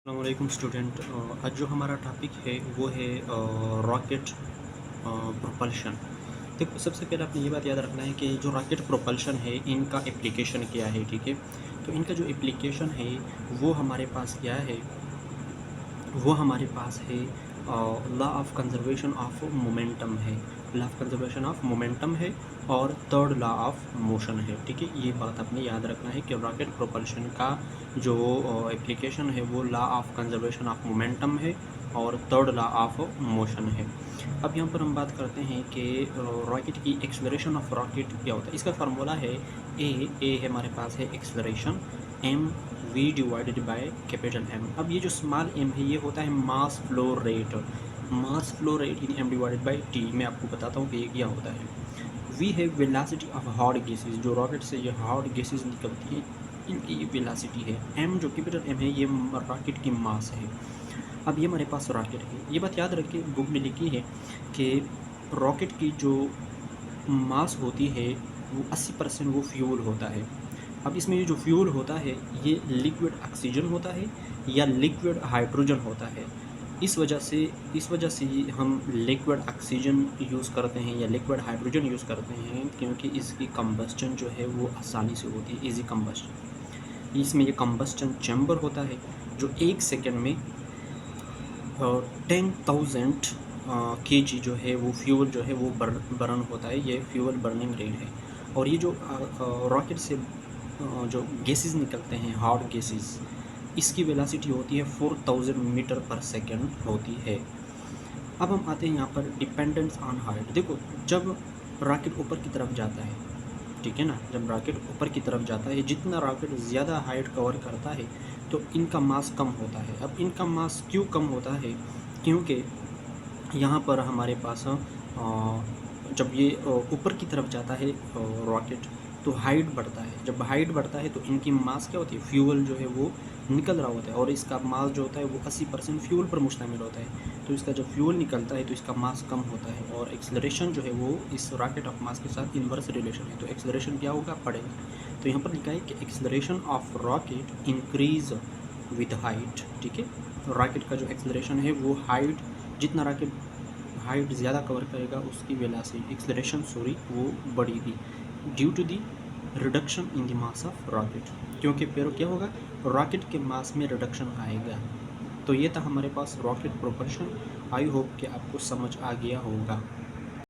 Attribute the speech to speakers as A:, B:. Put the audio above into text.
A: अस्सलामुअलैकुम स्टूडेंट। आज जो हमारा टॉपिक है वो है रॉकेट प्रोपल्शन। देखो, सबसे पहले आपने ये बात याद रखना है कि जो रॉकेट प्रोपल्शन है इनका एप्लीकेशन क्या है। ठीक है, तो इनका जो एप्लीकेशन है वो हमारे पास क्या है, वो हमारे पास है law of conservation of momentum है। Law of conservation of momentum है और थर्ड लॉ ऑफ मोशन है। ठीक है, ये बात आपने याद रखना है कि रॉकेट प्रोपल्शन का जो एप्लीकेशन है वो law of conservation of momentum है और थर्ड लॉ ऑफ मोशन है। अब यहाँ पर हम बात करते हैं कि रॉकेट की एक्सेलरेशन ऑफ रॉकेट क्या होता है। इसका फार्मूला है ए है हमारे पास है acceleration, M V divided by capital M. अब ये जो स्मॉल एम है ये होता है mass flow rate. Mass flow rate in M divided by T. मैं आपको बताता हूँ कि ये क्या होता है। वी है वेलोसिटी ऑफ हॉट गैसेस, जो रॉकेट से ये हॉट गैसेस निकलती है इनकी ये वेलोसिटी है। एम जो कैपिटल एम है ये रॉकेट की मास है। अब ये हमारे पास रॉकेट है, ये बात याद रखिए, बुक में लिखी है कि रॉकेट की जो मास होती है वो 80% वो फ्यूल होता है। अब इसमें ये जो फ्यूल होता है ये लिक्विड ऑक्सीजन होता है या लिक्विड हाइड्रोजन होता है। इस वजह से हम लिक्विड ऑक्सीजन यूज़ करते हैं या लिक्विड हाइड्रोजन यूज़ करते हैं, क्योंकि इसकी कंबस्टन जो है वो आसानी से होती है, इजी कंबस्टन। इसमें ये कंबस्टन चैम्बर होता है जो 1 सेकेंड में 10,000 kg जो है वो फ्यूल जो है वो बर्न होता है। ये फ्यूल बर्निंग रेट है। और ये जो रॉकेट से जो गैसेस निकलते हैं हॉट गैसेस, इसकी वेलोसिटी होती है 4000 मीटर पर सेकेंड होती है। अब हम आते हैं यहाँ पर डिपेंडेंस ऑन हाइट। देखो, जब रॉकेट ऊपर की तरफ जाता है, ठीक है ना, जब रॉकेट ऊपर की तरफ जाता है, जितना रॉकेट ज़्यादा हाइट कवर करता है तो इनका मास कम होता है। अब इनका मास क्यों कम होता है, क्योंकि यहाँ पर हमारे पास जब ये ऊपर की तरफ जाता है रॉकेट, तो हाइट बढ़ता है। जब हाइट बढ़ता है तो इनकी मास क्या होती है, फ्यूल जो है वो निकल रहा होता है और इसका मास जो होता है वो 80% फ्यूल पर मुश्तमिल होता है। तो इसका जब फ्यूल निकलता है तो इसका मास कम होता है और एक्सेलरेशन जो है वो इस रॉकेट ऑफ मास के साथ इन्वर्स रिलेशन है, तो एक्सेलरेशन क्या होगा, बढ़ेगा। तो यहाँ पर लिखा है कि acceleration of rocket increase with height. ठीक है, तो रॉकेट का जो एक्सेलरेशन है वो हाइट, जितना रॉकेट हाइट ज़्यादा कवर करेगा उसकी वेलोसिटी एक्सेलरेशन वो बढ़ेगी due to the reduction in the mass of rocket. क्योंकि फिर क्या होगा, रॉकेट के मास में रिडक्शन आएगा। तो ये था हमारे पास रॉकेट प्रोपल्शन। आई होप कि आपको समझ आ गया होगा।